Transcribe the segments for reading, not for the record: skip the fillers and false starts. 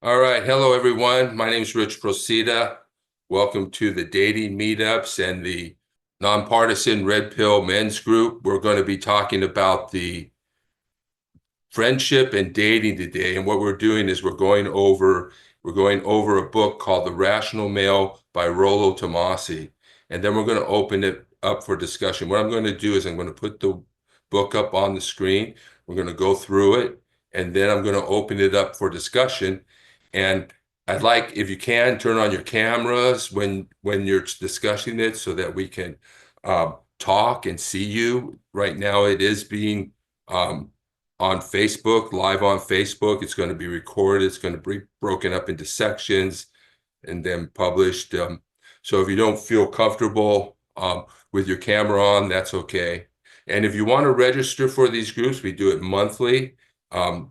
All right. Hello, everyone. My name is Rich Procida. Welcome to the dating meetups and the nonpartisan Red Pill Men's Group. We're going to be talking about the friendship and dating today. And what we're doing is we're going over a book called The Rational Male by Rollo Tomassi. And then we're going to open it up for discussion. What I'm going to do is I'm going to put the book up on the screen. We're going to go through it, and then I'm going to open it up for discussion. And I'd like, if you can, turn on your cameras when you're discussing it so that we can talk and see you. Right now, it is being on Facebook, live on Facebook. It's going to be recorded. It's going to be broken up into sections and then published. So if you don't feel comfortable with your camera on, that's okay. And if you want to register for these groups, we do it monthly. The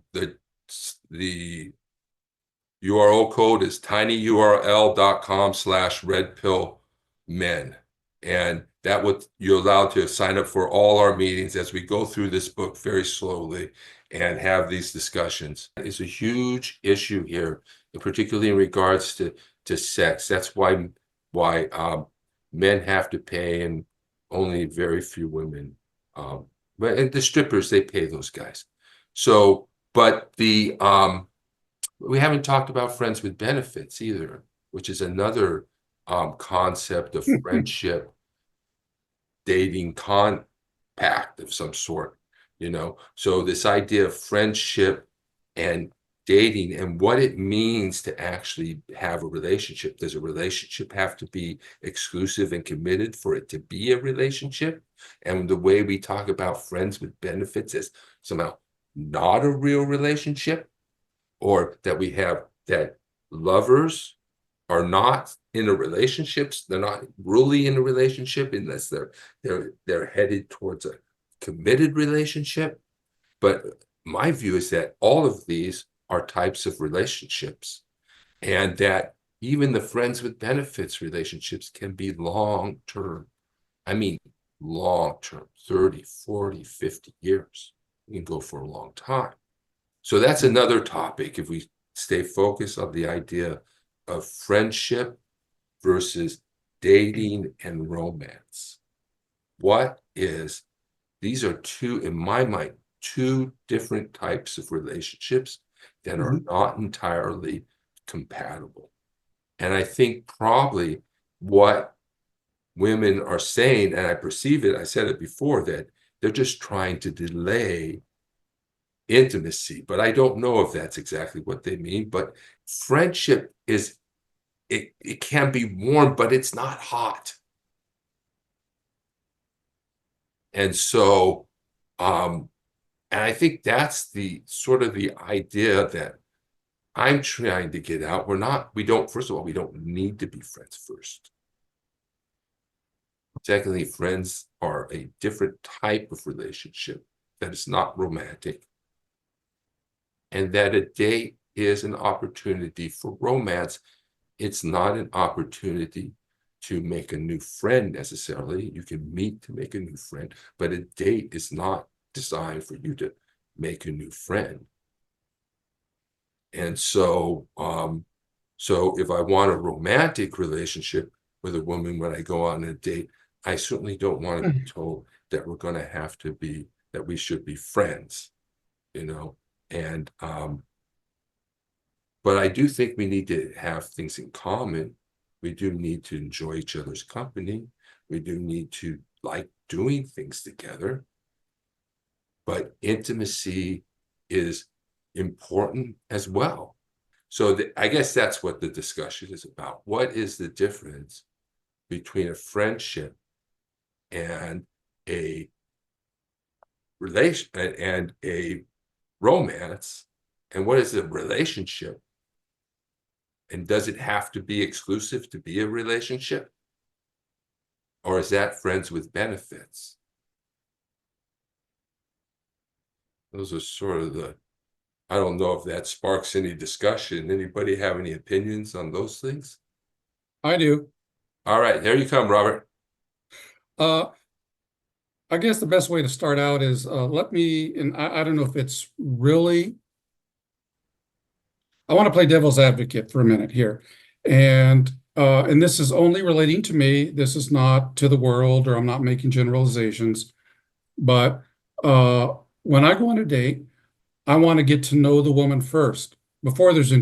URL code is tinyurl.com/redpillmen. And that would you're allowed to sign up for all our meetings as we go through this book very slowly and have these discussions. It's a huge issue here, particularly in regards to sex. That's why men have to pay and only very few women. But and the strippers, they pay those guys. So, but the we haven't talked about friends with benefits either, which is another concept of friendship, dating compact of some sort, you know. So this idea of friendship and dating and what it means to actually have a relationship. Does a relationship have to be exclusive and committed for it to be a relationship? And the way we talk about friends with benefits as somehow not a real relationship, or that we have that lovers are not in a relationships, they're not really in a relationship unless they're headed towards a committed relationship. But my view is that all of these are types of relationships, and that even the friends with benefits relationships can be long term. I mean, long term, 30, 40, 50 years. You can go for a long time. So that's another topic if we stay focused on the idea of friendship versus dating and romance. These are two, in my mind, two different types of relationships that are not entirely compatible. And I think probably what women are saying, and I perceive it, I said it before, that they're just trying to delay intimacy, but I don't know if that's exactly what they mean. But friendship it can be warm, but it's not hot. And so and I think that's the sort of the idea that I'm trying to get out. We don't, first of all, we don't need to be friends first. Secondly, friends are a different type of relationship that is not romantic, and that a date is an opportunity for romance. It's not an opportunity to make a new friend necessarily. You can meet to make a new friend, but a date is not designed for you to make a new friend. And so if I want a romantic relationship with a woman when I go on a date, I certainly don't want to be told that we're going to have to be, that we should be friends, you know. And but I do think we need to have things in common. We do need to enjoy each other's company. We do need to like doing things together. But intimacy is important as well. So I guess that's what the discussion is about. What is the difference between a friendship and a relation and a romance? And what is a relationship? And does it have to be exclusive to be a relationship? Or is that friends with benefits? Those are sort of I don't know if that sparks any discussion. Anybody have any opinions on those things? I do. All right, here you come, Robert. Uh, I guess the best way to start out is and I don't know if it's really I want to play devil's advocate for a minute here. And this is only relating to me. This is not to the world, or I'm not making generalizations. But when I go on a date, I want to get to know the woman first before there's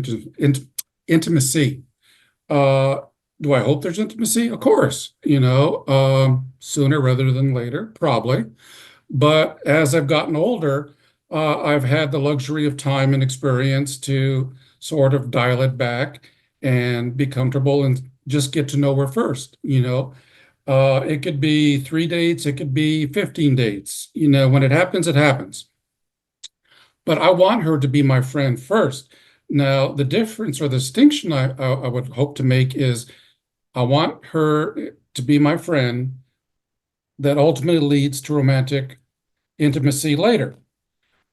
intimacy. Uh, do I hope there's intimacy? Of course, sooner rather than later, probably. But as I've gotten older, I've had the luxury of time and experience to sort of dial it back and be comfortable and just get to know her first. It could be 3 dates, it could be 15 dates. When it happens, it happens. But I want her to be my friend first. Now, the difference or the distinction I would hope to make is I want her to be my friend that ultimately leads to romantic intimacy later.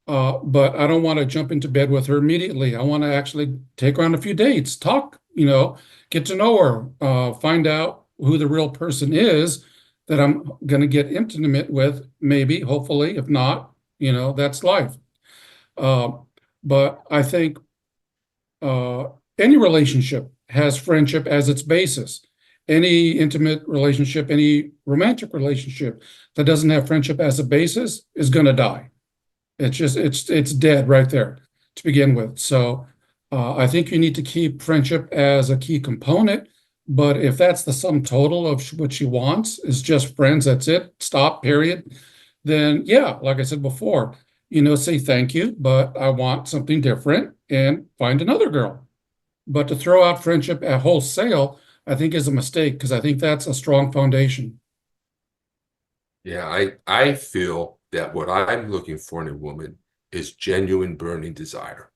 But I don't want to jump into bed with her immediately. I want to actually take her on a few dates, talk, get to know her, find out who the real person is that I'm going to get intimate with, maybe, hopefully. If not, that's life. Uh, but I think uh, any relationship has friendship as its basis. Any intimate relationship, any romantic relationship that doesn't have friendship as a basis is going to die. It's dead right there to begin with. So I think you need to keep friendship as a key component. But if that's the sum total of what she wants is just friends, that's it, stop, period, then yeah, like I said before, say thank you, but I want something different and find another girl. But to throw out friendship at wholesale, I think is a mistake because I think that's a strong foundation. Yeah, I feel that what I'm looking for in a woman is genuine burning desire.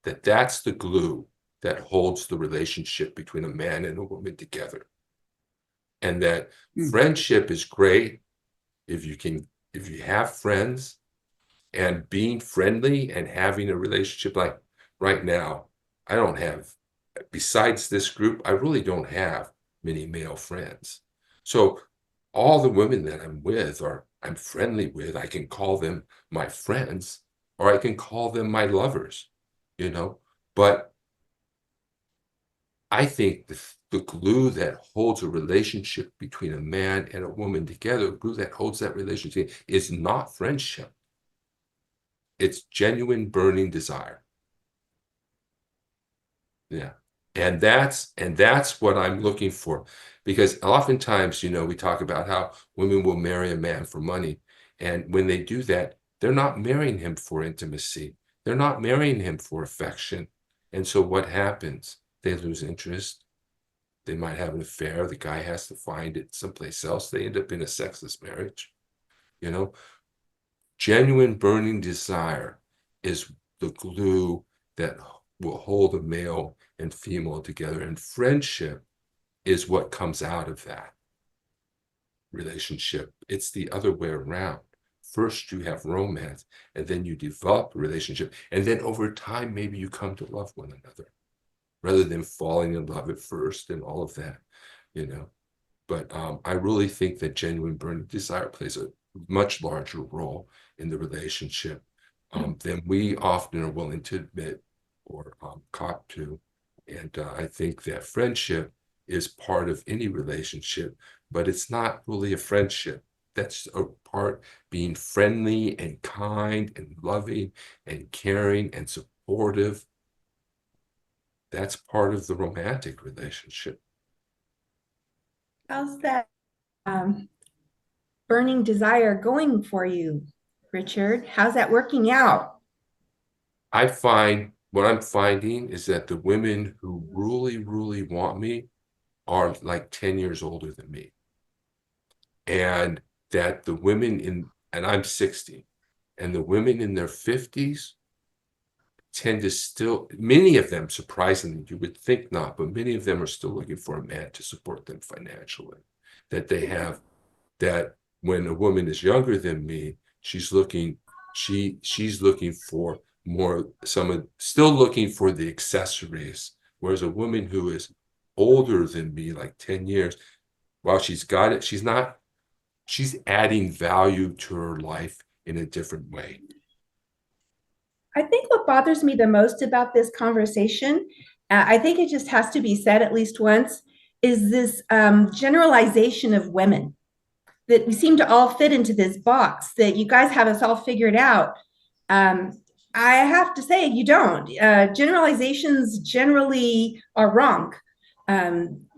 That's the glue that holds the relationship between a man and a woman together. And that friendship is great if you have friends, and being friendly and having a relationship. Like right now, I don't have, besides this group, I really don't have many male friends. So all the women that I'm with or I'm friendly with, I can call them my friends or I can call them my lovers, you know. But I think the glue that holds a relationship between a man and a woman together, the glue that holds that relationship is not friendship. It's genuine burning desire. Yeah. And that's what I'm looking for. Because oftentimes, we talk about how women will marry a man for money. And when they do that, they're not marrying him for intimacy. They're not marrying him for affection. And so what happens? They lose interest. They might have an affair. The guy has to find it someplace else. They end up in a sexless marriage. You know, genuine burning desire is the glue that will hold a male and female together. And friendship is what comes out of that relationship. It's the other way around. First, you have romance, and then you develop a relationship. And then over time, maybe you come to love one another rather than falling in love at first and all of that, you know. But I really think that genuine burning desire plays a much larger role in the relationship than we often are willing to admit or cop to. And I think that friendship is part of any relationship, but it's not really a friendship. That's a part being friendly and kind and loving and caring and supportive. That's part of the romantic relationship. How's that um, burning desire going for you, Richard? How's that working out? I find what I'm finding is that the women who really, really want me are like 10 years older than me. And that the women and I'm 60, and the women in their 50s tend to still, many of them, surprisingly, you would think not, but many of them are still looking for a man to support them financially. That they have, that when a woman is younger than me, she's looking for more, still looking for the accessories. Whereas a woman who is older than me, like 10 years, while she's got it, she's adding value to her life in a different way. I think what bothers me the most about this conversation, I think it just has to be said at least once, is this generalization of women, that we seem to all fit into this box, that you guys have us all figured out. Um, I have to say, you don't. Generalizations generally are wrong.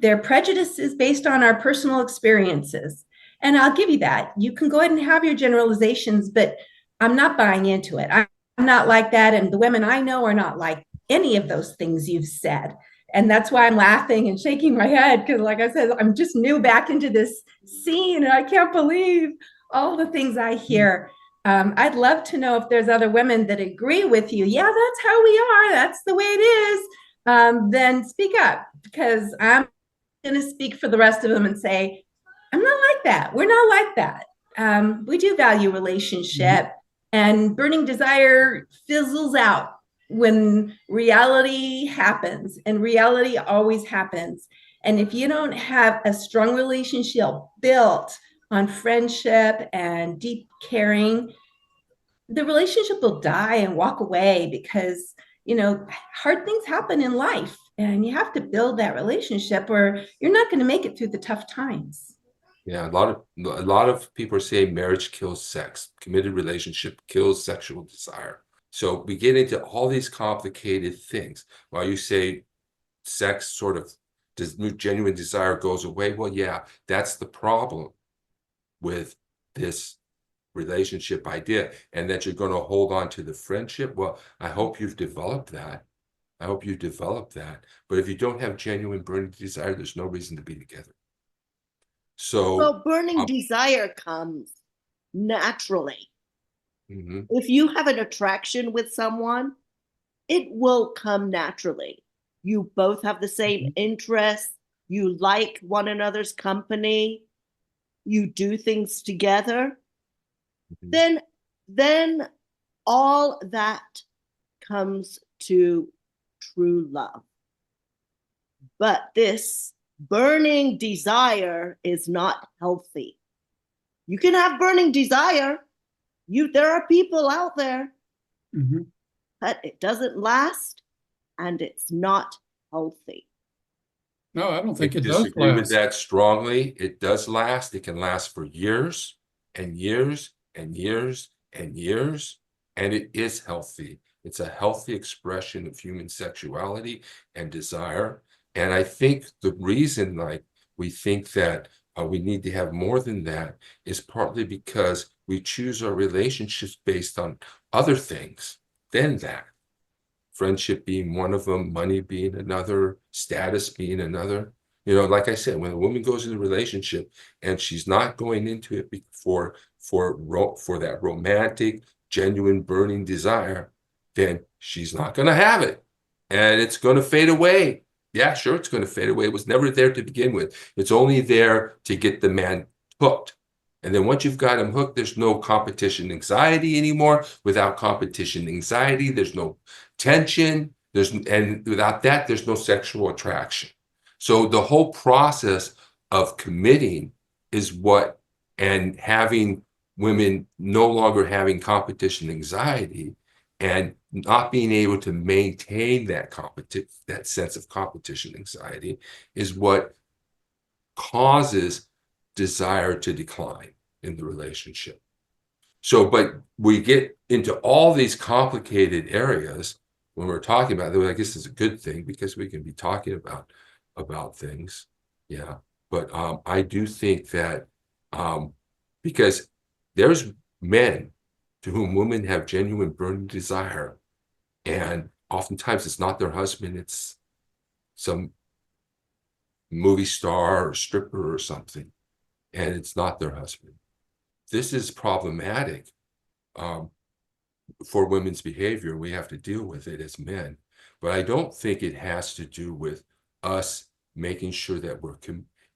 Their prejudice is based on our personal experiences. And I'll give you that. You can go ahead and have your generalizations, but I'm not buying into it. I'm not like that. And the women I know are not like any of those things you've said. And that's why I'm laughing and shaking my head, because, like I said, I'm just new back into this scene and I can't believe all the things I hear. I'd love to know if there's other women that agree with you. Yeah, that's how we are. That's the way it is. Then speak up, because I'm going to speak for the rest of them and say, I'm not like that. We're not like that. We do value relationship, and burning desire fizzles out when reality happens, and reality always happens. And if you don't have a strong relationship built on friendship and deep caring, the relationship will die and walk away, because hard things happen in life and you have to build that relationship or you're not going to make it through the tough times. Yeah, a lot of people are saying marriage kills sex, committed relationship kills sexual desire. So we get into all these complicated things. While you say sex sort of genuine desire goes away, well, yeah, that's the problem with this relationship idea, and that you're going to hold on to the friendship. Well, I hope you've developed that. I hope you develop that. But if you don't have genuine burning desire, there's no reason to be together. So, Well, burning desire comes naturally. mhm. If you have an attraction with someone, it will come naturally. You both have the same interests. You like one another's company. You do things together. Then all that comes to true love. But this burning desire is not healthy. You can have burning desire. There are people out there, but it doesn't last and it's not healthy. No, I don't think I it does disagree with last. that strongly. It does last. It can last for years and years and years and years, and it is healthy. It's a healthy expression of human sexuality and desire. And I think the reason, like, we think that we need to have more than that is partly because we choose our relationships based on other things than that. Friendship being one of them, money being another, status being another. Like I said, when a woman goes into a relationship and she's not going into it for that romantic, genuine, burning desire, then she's not going to have it, and it's going to fade away. Yeah, sure, it's going to fade away. It was never there to begin with. It's only there to get the man hooked. And then once you've got him hooked, there's no competition anxiety anymore. Without competition anxiety, there's no tension. And without that, there's no sexual attraction. So the whole process of committing is and having women no longer having competition anxiety and not being able to maintain that sense of competition anxiety is what causes desire to decline in the relationship. So, but we get into all these complicated areas when we're talking about it. I guess it's a good thing because we can be talking about things. Yeah. But I do think that because there's men to whom women have genuine burning desire, and oftentimes it's not their husband, it's some movie star or stripper or something, and it's not their husband. This is problematic for women's behavior. We have to deal with it as men, but I don't think it has to do with us making sure that we're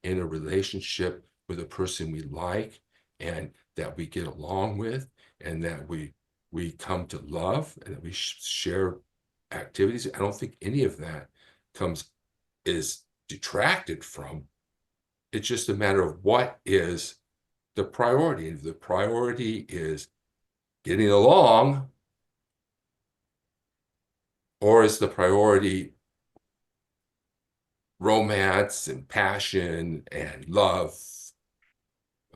in a relationship with a person we like and that we get along with and that we come to love and that we share activities. I don't think any of that is detracted from. It's just a matter of what is the priority. And the priority is getting along, Or is the priority romance and passion and love?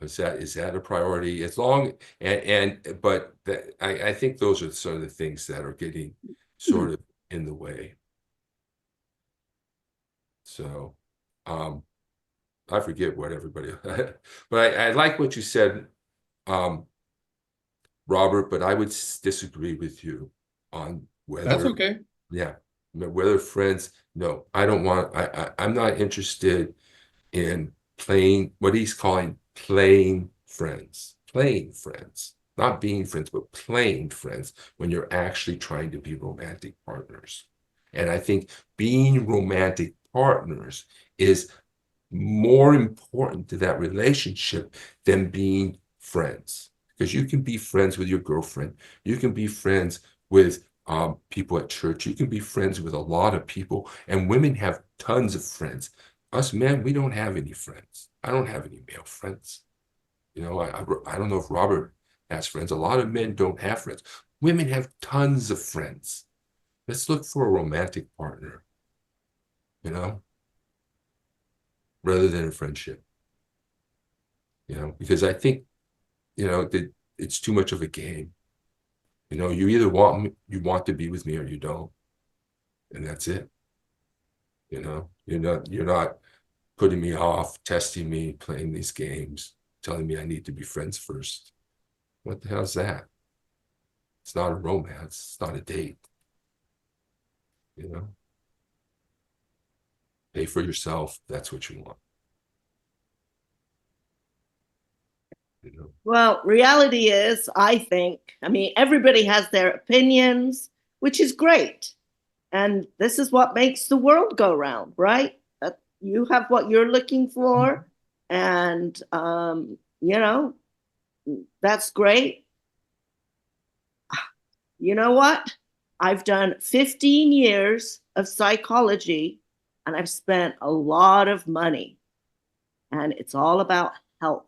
Is that a priority? As long but I think those are sort of the things that are getting sort of in the way. So I forget what everybody but I like what you said, Robert, but I would disagree with you on That's whether, okay. yeah, whether friends. No, I don't want. I'm not interested in playing what he's calling playing friends, not being friends, but playing friends when you're actually trying to be romantic partners. And I think being romantic partners is more important to that relationship than being friends. Because you can be friends with your girlfriend, you can be friends with people at church, you can be friends with a lot of people, and women have tons of friends. Us men, we don't have any friends. I don't have any male friends. You know, I don't know if Robert has friends. A lot of men don't have friends. Women have tons of friends. Let's look for a romantic partner, you know, rather than a friendship. You know, because I think, you know, that it's too much of a game. You know, you either want to be with me or you don't, and that's it. You know, you're not putting me off, testing me, playing these games, telling me I need to be friends first. What the hell's that? It's not a romance. It's not a date. You know, pay for yourself. That's what you want. You know. Well, reality is, I think, I mean, everybody has their opinions, which is great. And this is what makes the world go round, right? You have what you're looking for, and you know, that's great. You know what? I've done 15 years of psychology, and I've spent a lot of money, and it's all about health.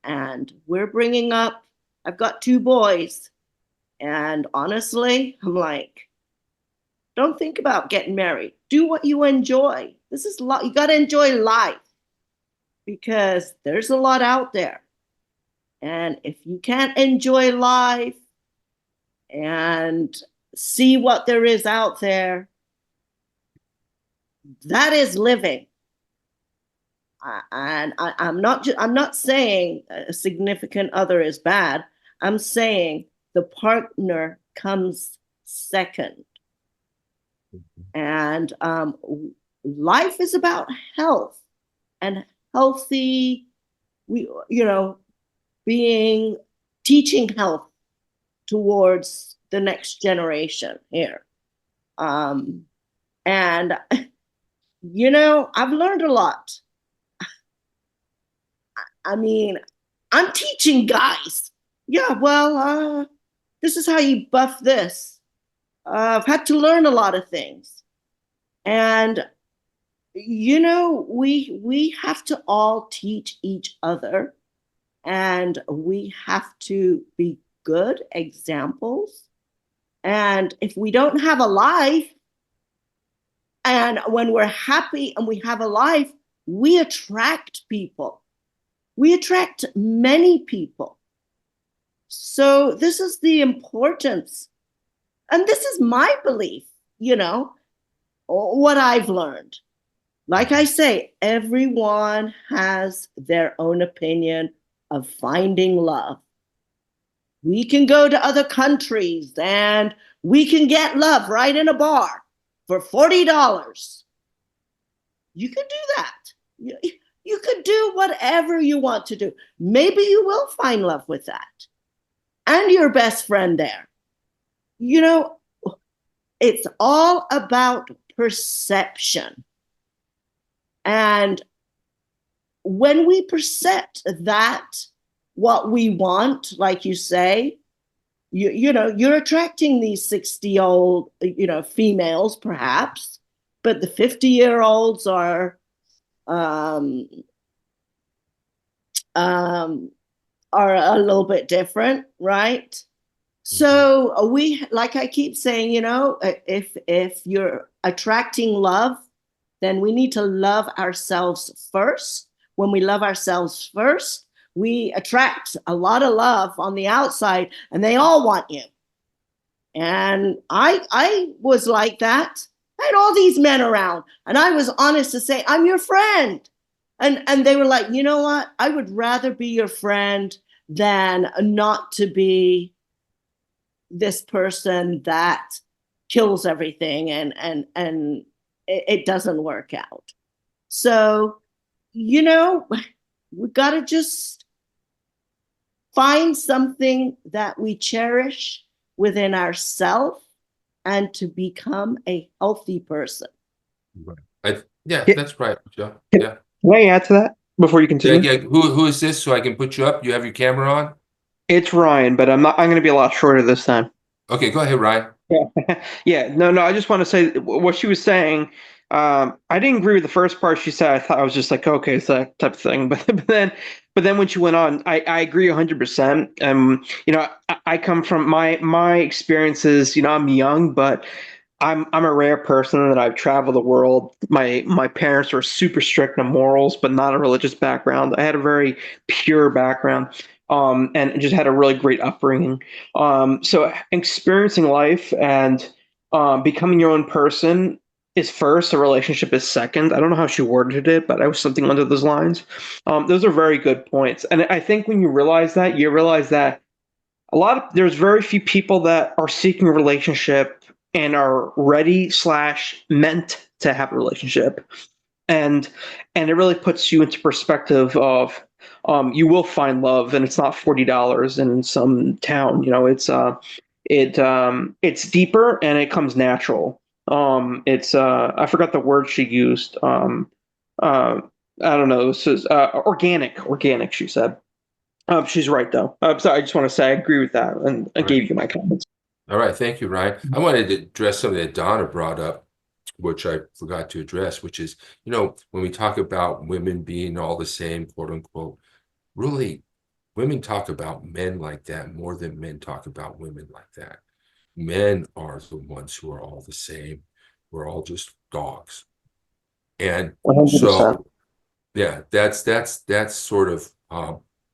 And we're bringing up, I've got 2 boys, and honestly, I'm like, don't think about getting married. Do what you enjoy. This is you got to enjoy life, because there's a lot out there. And if you can't enjoy life and see what there is out there, that is living. I'm not saying a significant other is bad. I'm saying the partner comes second. And life is about health and healthy, teaching health towards the next generation here. And, I've learned a lot. I mean, I'm teaching guys. Yeah, well, this is how you buff this. I've had to learn a lot of things. And, we have to all teach each other, and we have to be good examples. And if we don't have a life, and when we're happy and we have a life, we attract people. We attract many people. So this is the importance. And this is my belief, what I've learned. Like I say, everyone has their own opinion of finding love. We can go to other countries and we can get love right in a bar for $40. You can do that. You could do whatever you want to do. Maybe you will find love with that. And your best friend there. It's all about perception. And when we perceive that what we want, like you say, you're attracting these 60-year-old, females perhaps, but the 50-year-olds are a little bit different, right? So like I keep saying, if you're attracting love, then we need to love ourselves first. When we love ourselves first, we attract a lot of love on the outside, and they all want you. And I was like that. I had all these men around, and I was honest to say, I'm your friend. And they were like, you know what? I would rather be your friend than not to be this person that kills everything and it doesn't work out. So, we got to just find something that we cherish within ourselves and to become a healthy person. Right. Yeah, Yeah. that's right, Joe. Can- Yeah. Can I add to that before you continue? Yeah. Who is this so I can put you up? You have your camera on? It's Ryan, but I'm going to be a lot shorter this time. Okay, go ahead, Ryan. Yeah, no, I just want to say what she was saying. I didn't agree with the first part she said. I thought I was just like, okay, it's that type of thing. But then when she went on, I agree 100%. I come from my experiences. I'm young, but I'm a rare person that I've traveled the world. My parents were super strict on morals, but not a religious background. I had a very pure background, and just had a really great upbringing. So experiencing life and becoming your own person is first. A relationship is second. I don't know how she worded it, but I was something under those lines. Those are very good points, and I think when you realize that there's very few people that are seeking a relationship and are ready / meant to have a relationship, and it really puts you into perspective of you will find love, and it's not $40 in some town. It's deeper and it comes natural. It's I forgot the word she used. I don't know. This is organic. She said. She's right though. So I just want to say I agree with that, and I gave you my comments. All right, thank you, Ryan. I wanted to address something that Donna brought up, which I forgot to address, which is, when we talk about women being all the same, quote unquote, really, women talk about men like that more than men talk about women like that. Men are the ones who are all the same. We're all just dogs. And 100%. so, yeah, that's sort of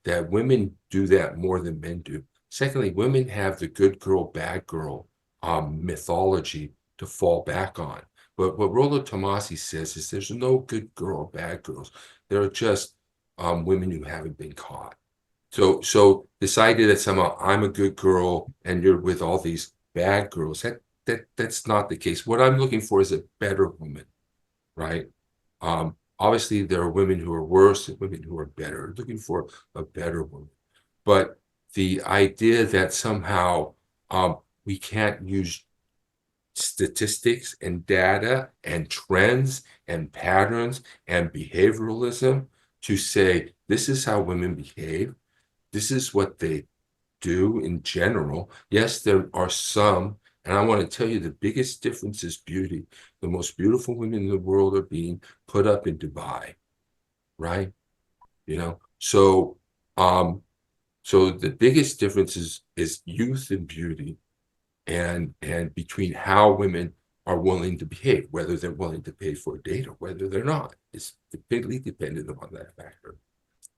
that women do that more than men do. Secondly, women have the good girl, bad girl mythology to fall back on. But what Rollo Tomassi says is there's no good girl, bad girls. There are just women who haven't been caught. So this idea that somehow I'm a good girl and you're with all these bad girls, that's not the case. What I'm looking for is a better woman, right? Obviously, there are women who are worse and women who are better. I'm looking for a better woman. But the idea that somehow we can't use statistics and data and trends and patterns and behavioralism to say, this is how women behave. This is what they do in general. Yes, there are some, and I want to tell you the biggest difference is beauty. The most beautiful women in the world are being put up in Dubai, right? So the biggest difference is youth and beauty, and between how women are willing to behave, whether they're willing to pay for a date or whether they're not. It's completely dependent upon that factor.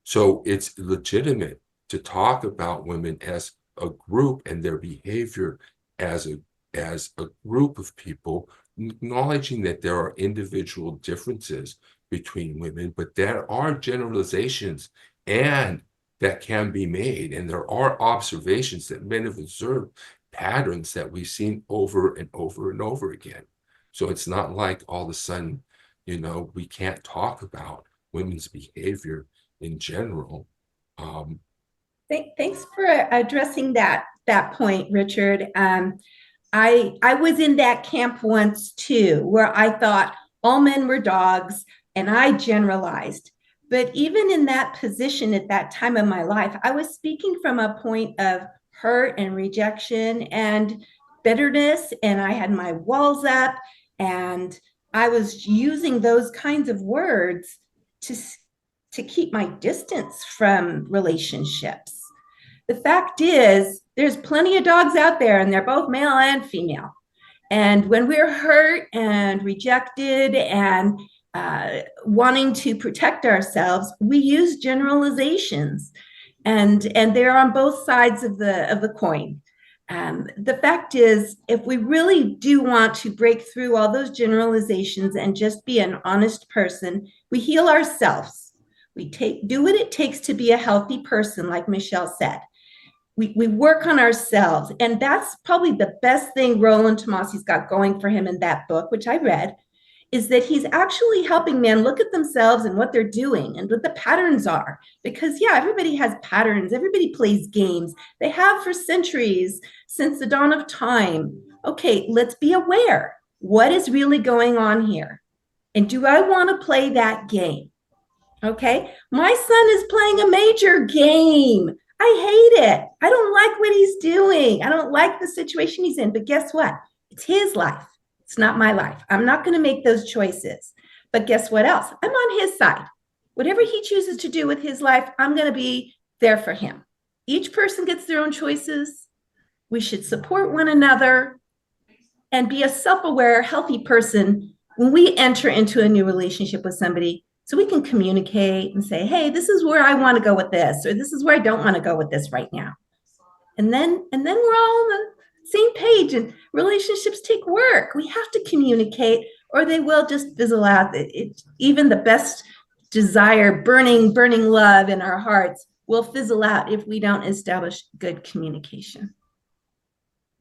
So it's legitimate to talk about women as a group and their behavior as a group of people, acknowledging that there are individual differences between women, but there are generalizations and that can be made, and there are observations that men have observed, patterns that we've seen over and over and over again. So it's not like all of a sudden, we can't talk about women's behavior in general. Thanks for addressing that point, Richard. I was in that camp once too, where I thought all men were dogs, and I generalized. But even in that position at that time of my life, I was speaking from a point of hurt and rejection and bitterness, and I had my walls up, and I was using those kinds of words to keep my distance from relationships. The fact is, there's plenty of dogs out there, and they're both male and female. And when we're hurt and rejected and wanting to protect ourselves, we use generalizations, and they're on both sides of the coin. The fact is, if we really do want to break through all those generalizations and just be an honest person, we heal ourselves. We do what it takes to be a healthy person, like Michelle said. We work on ourselves. And that's probably the best thing Rollo Tomassi's got going for him in that book, which I read, is that he's actually helping men look at themselves and what they're doing and what the patterns are. Because, yeah, everybody has patterns. Everybody plays games. They have for centuries, since the dawn of time. Okay, let's be aware. What is really going on here? And do I want to play that game? Okay, my son is playing a major game. I hate it. I don't like what he's doing. I don't like the situation he's in. But guess what? It's his life. It's not my life. I'm not going to make those choices. But guess what else? I'm on his side. Whatever he chooses to do with his life, I'm going to be there for him. Each person gets their own choices. We should support one another and be a self-aware, healthy person when we enter into a new relationship with somebody. So we can communicate and say, hey, this is where I want to go with this, or this is where I don't want to go with this right now. And then we're all on the same page, and relationships take work. We have to communicate, or they will just fizzle out. Even the best desire, burning love in our hearts will fizzle out if we don't establish good communication.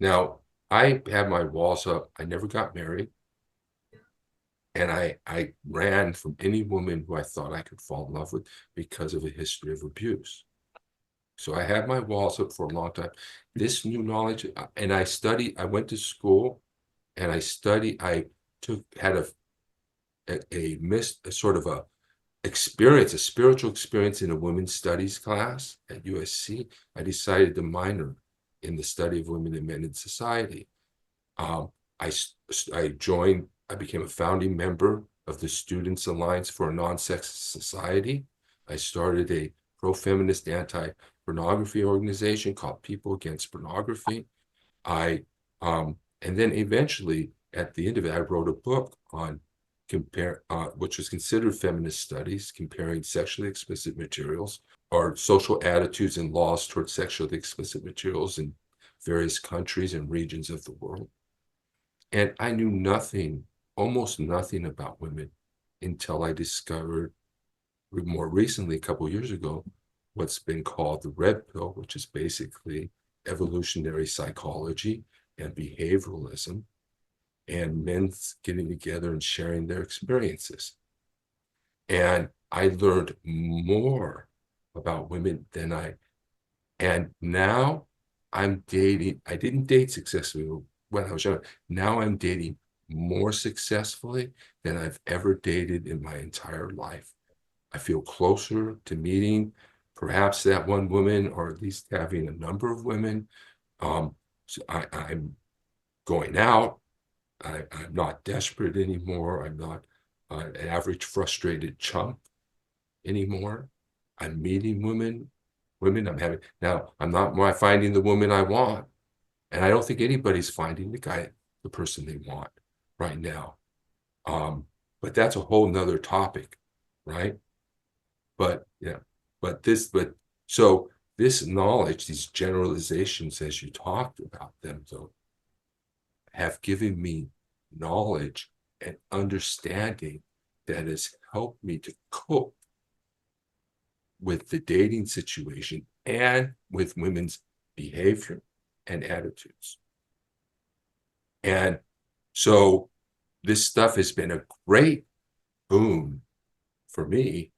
Now, I had my walls up. I never got married. And I ran from any woman who I thought I could fall in love with because of a history of abuse. So I had my walls up for a long time. This new knowledge, and I went to school and I had a sort of a spiritual experience in a women's studies class at USC. I decided to minor in the study of women and men in society. I became a founding member of the Students Alliance for a Non-Sexist Society. I started a pro-feminist anti-pornography organization called People Against Pornography. And then eventually, at the end of it, I wrote a book on which was considered feminist studies, comparing sexually explicit materials or social attitudes and laws towards sexually explicit materials in various countries and regions of the world. And I knew almost nothing about women until I discovered more recently, a couple of years ago, what's been called the red pill, which is basically evolutionary psychology and behavioralism, and men getting together and sharing their experiences. And I learned more about women and now I'm dating. I didn't date successfully when I was young. Now I'm dating more successfully than I've ever dated in my entire life. I feel closer to meeting perhaps that one woman, or at least having a number of women. So I'm going out. I'm not desperate anymore. I'm not an average frustrated chump anymore. I'm meeting women. I'm not finding the woman I want. And I don't think anybody's finding the person they want right now. But that's a whole nother topic, right? So this knowledge, these generalizations, as you talked about them, though, have given me knowledge and understanding that has helped me to cope with the dating situation and with women's behavior and attitudes. And so this stuff has been a great boon for me.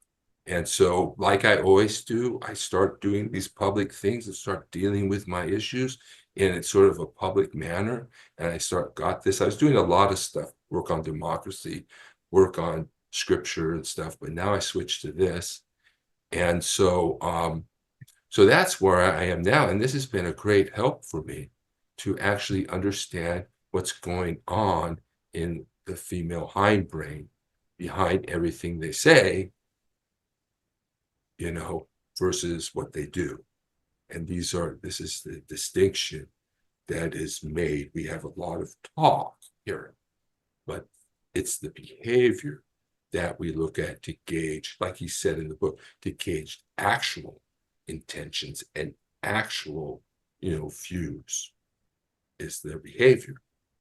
And so, like I always do, I start doing these public things and start dealing with my issues in a sort of a public manner. And I was doing a lot of stuff, work on democracy, work on scripture and stuff, but now I switched to this. And so, so that's where I am now. And this has been a great help for me to actually understand what's going on in the female hindbrain behind everything they say, versus what they do. And this is the distinction that is made. We have a lot of talk here, but it's the behavior that we look at to gauge, like he said in the book, to gauge actual intentions and actual, views is their behavior.